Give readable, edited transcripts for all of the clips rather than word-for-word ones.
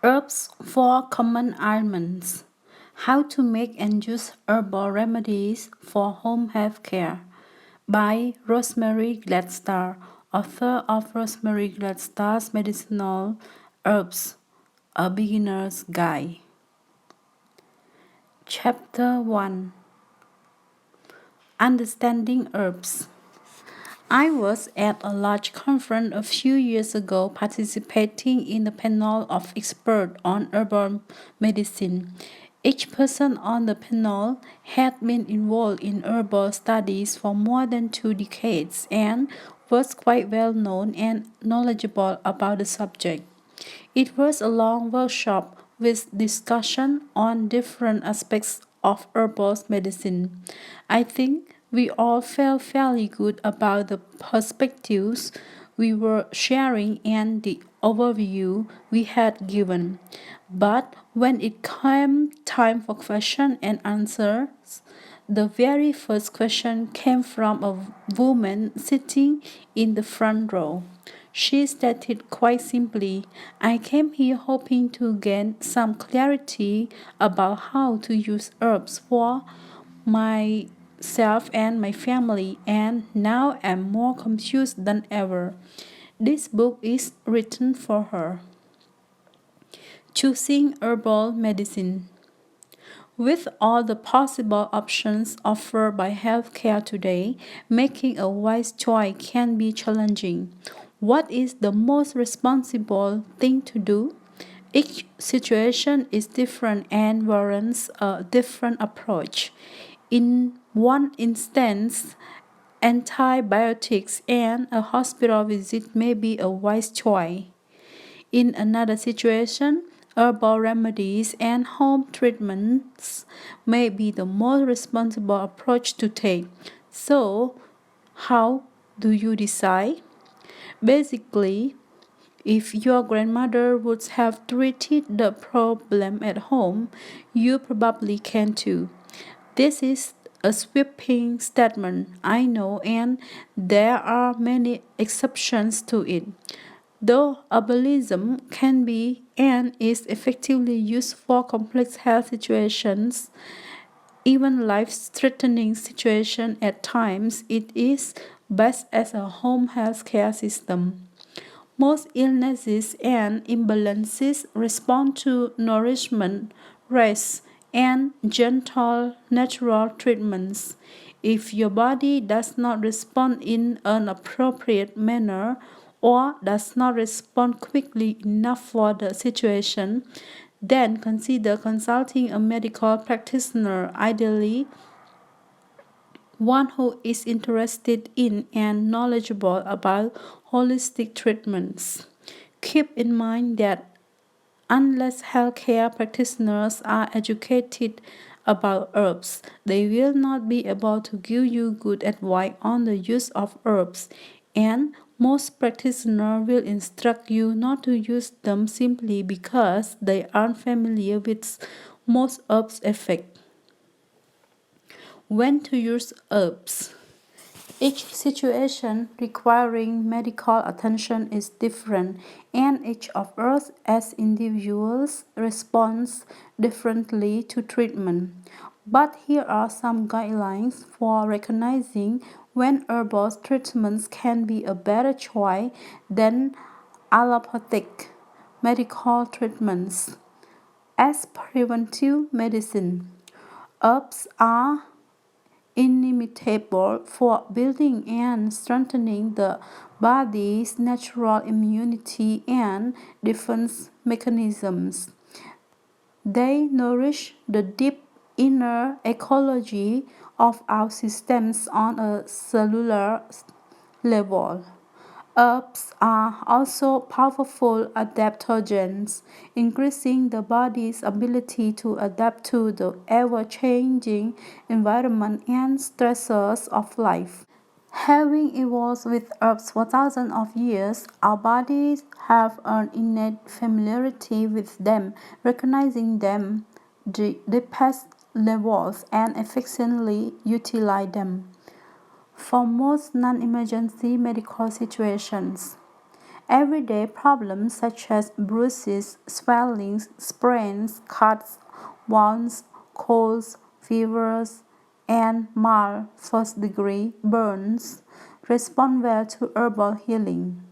Herbs for common ailments. How to make and use herbal remedies for home health care by Rosemary Gladstar, author of Rosemary Gladstar's Medicinal Herbs, A Beginner's Guide. Chapter 1. Understanding Herbs. I was at a large conference a few years ago participating in a panel of experts on herbal medicine. Each person on the panel had been involved in herbal studies for more than 2 decades and was quite well known and knowledgeable about the subject. It was a long workshop with discussion on different aspects of herbal medicine. I think we all felt fairly good about the perspectives we were sharing and the overview we had given. But when it came time for question and answers, the very first question came from a woman sitting in the front row. She stated quite simply, I came here hoping to gain some clarity about how to use herbs for myself and my family, and now I'm more confused than ever. This book is written for her. Choosing herbal medicine. With all the possible options offered by healthcare today, making a wise choice can be challenging. What is the most responsible thing to do? Each situation is different and warrants a different approach. In one instance, antibiotics and a hospital visit may be a wise choice. In another situation, herbal remedies and home treatments may be the most responsible approach to take. So, how do you decide? Basically, if your grandmother would have treated the problem at home, you probably can too. This is a sweeping statement, I know, and there are many exceptions to it. Though herbalism can be and is effectively used for complex health situations, even life-threatening situations at times, it is best as a home health care system. Most illnesses and imbalances respond to nourishment, rest, and gentle natural treatments. If your body does not respond in an appropriate manner or does not respond quickly enough for the situation, then consider consulting a medical practitioner, ideally one who is interested in and knowledgeable about holistic treatments. Keep in mind that unless healthcare practitioners are educated about herbs, they will not be able to give you good advice on the use of herbs, and most practitioners will instruct you not to use them simply because they aren't familiar with most herbs' effects. When to use herbs. Each situation requiring medical attention is different, and each of us as individuals responds differently to treatment. But here are some guidelines for recognizing when herbal treatments can be a better choice than allopathic medical treatments. As preventive medicine, herbs are inimitable for building and strengthening the body's natural immunity and defense mechanisms. They nourish the deep inner ecology of our systems on a cellular level. Herbs are also powerful adaptogens, increasing the body's ability to adapt to the ever-changing environment and stressors of life. Having evolved with herbs for thousands of years, our bodies have an innate familiarity with them, recognizing them, the past levels, and efficiently utilize them. For most non-emergency medical situations, Everyday problems such as bruises, swellings, sprains, cuts, wounds, colds, fevers, and mild first-degree burns respond well to herbal healing.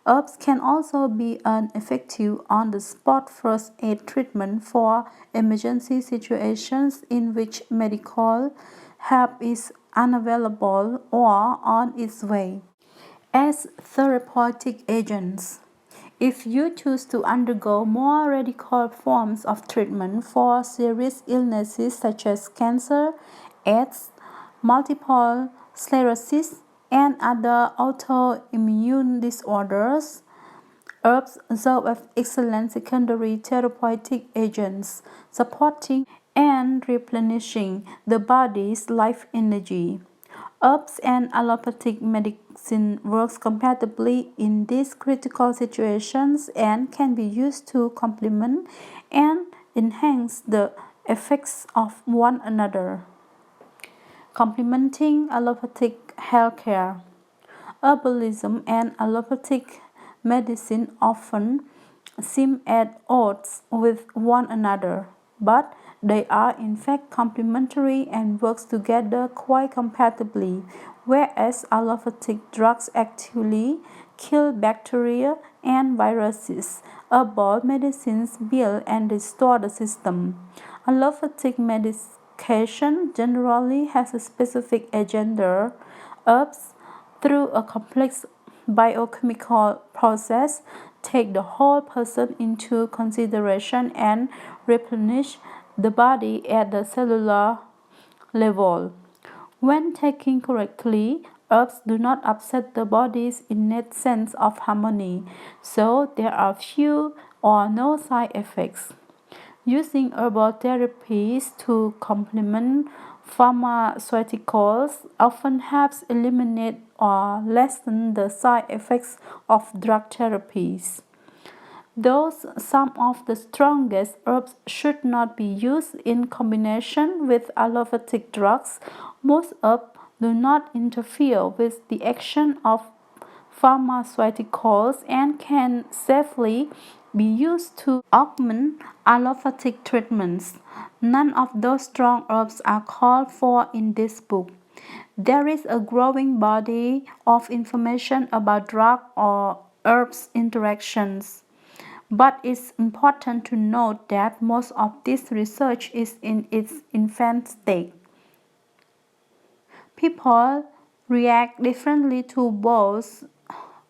Herbs can also be an effective on-the-spot first aid treatment for emergency situations in which medical help is unavailable or on its way. As therapeutic agents, if you choose to undergo more radical forms of treatment for serious illnesses such as cancer, AIDS, multiple sclerosis, and other autoimmune disorders, herbs serve as excellent secondary therapeutic agents, supporting and replenishing the body's life energy. Herbs and allopathic medicine works compatibly in these critical situations and can be used to complement and enhance the effects of one another. Complementing allopathic healthcare. Herbalism and allopathic medicine often seem at odds with one another, but they are in fact complementary and work together quite compatibly, whereas allopathic drugs actively kill bacteria and viruses. Herbal medicines build and restore the system. Allopathic medication generally has a specific agenda. Herbs through a complex biochemical process, take the whole person into consideration and replenish the body at the cellular level. When taken correctly, herbs do not upset the body's innate sense of harmony, so there are few or no side effects. Using herbal therapies to complement pharmaceuticals often helps eliminate or lessen the side effects of drug therapies. Thus, some of the strongest herbs should not be used in combination with allopathic drugs. Most herbs do not interfere with the action of pharmaceuticals and can safely be used to augment allopathic treatments. None of those strong herbs are called for in this book. There is a growing body of information about drug or herbs interactions. But it's important to note that most of this research is in its infant state. People react differently to both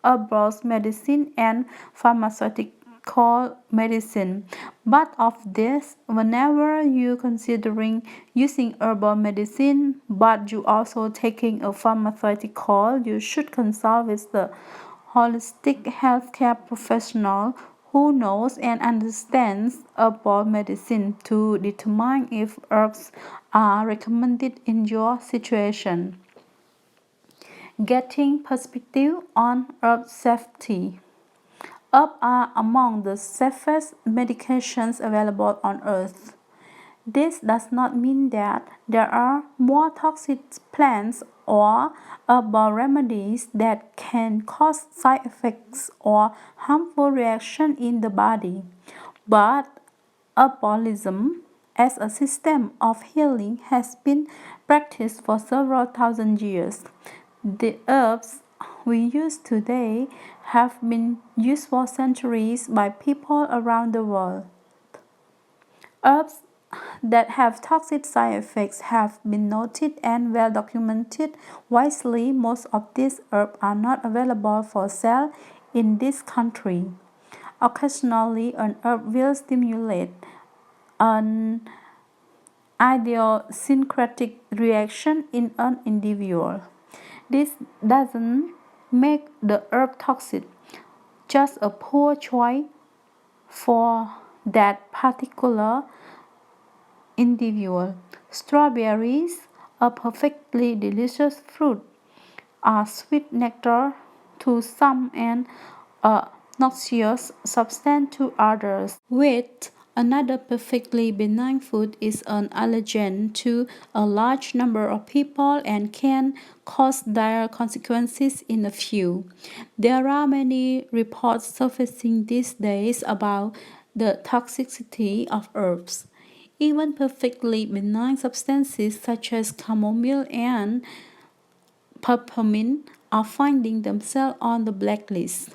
herbal medicine and pharmaceutical medicine. But of this, whenever you considering using herbal medicine but you also taking a pharmaceutical, you should consult with the holistic healthcare professional who knows and understands herbal medicine to determine if herbs are recommended in your situation. Getting perspective on herb safety. Herbs are among the safest medications available on earth. This does not mean that there are more toxic plants or herbal remedies that can cause side effects or harmful reactions in the body. But herbalism as a system of healing has been practiced for several thousand years. The herbs we use today have been used for centuries by people around the world. Herbs that have toxic side effects have been noted and well documented. Wisely, most of these herbs are not available for sale in this country. Occasionally, an herb will stimulate an idiosyncratic reaction in an individual. This doesn't make the herb toxic, just a poor choice for that particular individual. Strawberries, a perfectly delicious fruit, are sweet nectar to some and a noxious substance to others. Wheat, Another perfectly benign food is an allergen to a large number of people and can cause dire consequences in a few. There are many reports surfacing these days about the toxicity of herbs. Even perfectly benign substances such as chamomile and peppermint are finding themselves on the blacklist.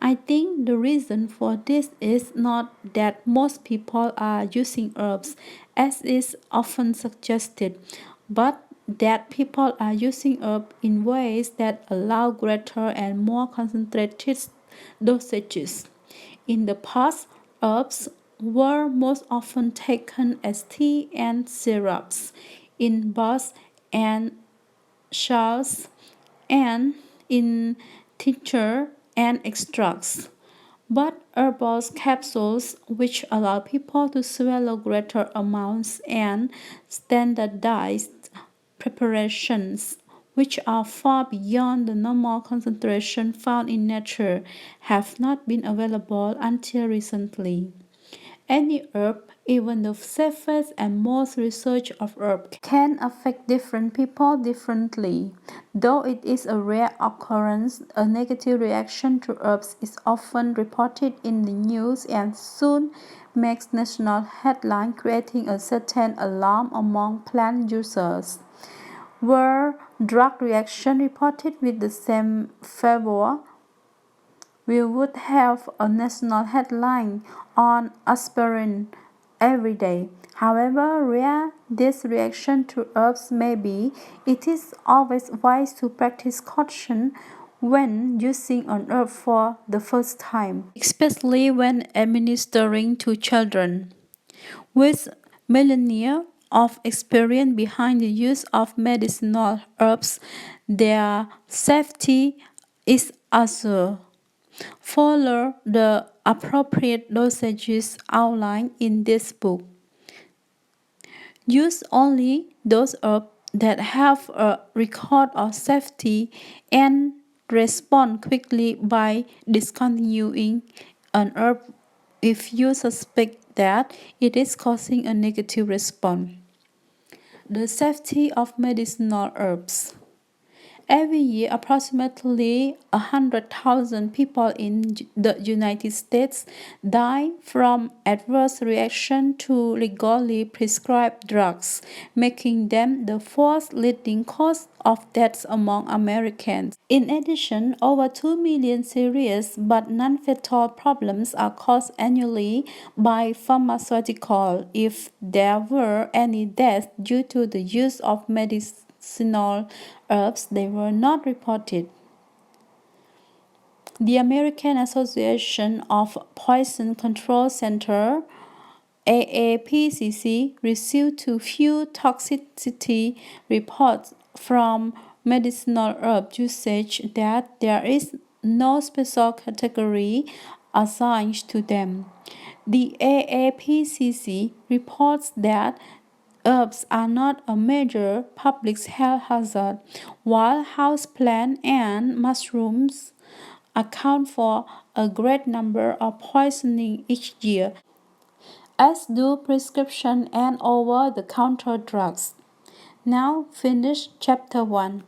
I think the reason for this is not that most people are using herbs, as is often suggested, but that people are using herbs in ways that allow greater and more concentrated dosages. In the past, herbs were most often taken as tea and syrups, in baths and shawls, and in tincture and extracts. But herbal capsules, which allow people to swallow greater amounts, and standardized preparations, which are far beyond the normal concentration found in nature, have not been available until recently. Any herb, even the safest and most researched of herbs, can affect different people differently. Though it is a rare occurrence, a negative reaction to herbs is often reported in the news and soon makes national headlines, creating a certain alarm among plant users. Were drug reaction reported with the same fervor, we would have a national headline on aspirin every day. However rare this reaction to herbs may be, it is always wise to practice caution when using an herb for the first time, especially when administering to children. With millennia of experience behind the use of medicinal herbs, their safety is assured. Follow the appropriate dosages outlined in this book. Use only those herbs that have a record of safety and respond quickly by discontinuing an herb if you suspect that it is causing a negative response. The safety of medicinal herbs. Every year, approximately 100,000 people in the United States die from adverse reaction to legally prescribed drugs, making them the fourth leading cause of deaths among Americans. In addition, over 2 million serious but non-fatal problems are caused annually by pharmaceuticals. If there were any deaths due to the use of medicinal herbs, they were not reported. The American Association of Poison Control Center AAPCC received too few toxicity reports from medicinal herb usage that there is no special category assigned to them. The AAPCC reports that herbs are not a major public health hazard, while houseplant and mushrooms account for a great number of poisoning each year, as do prescription and over-the-counter drugs. Now finish chapter 1.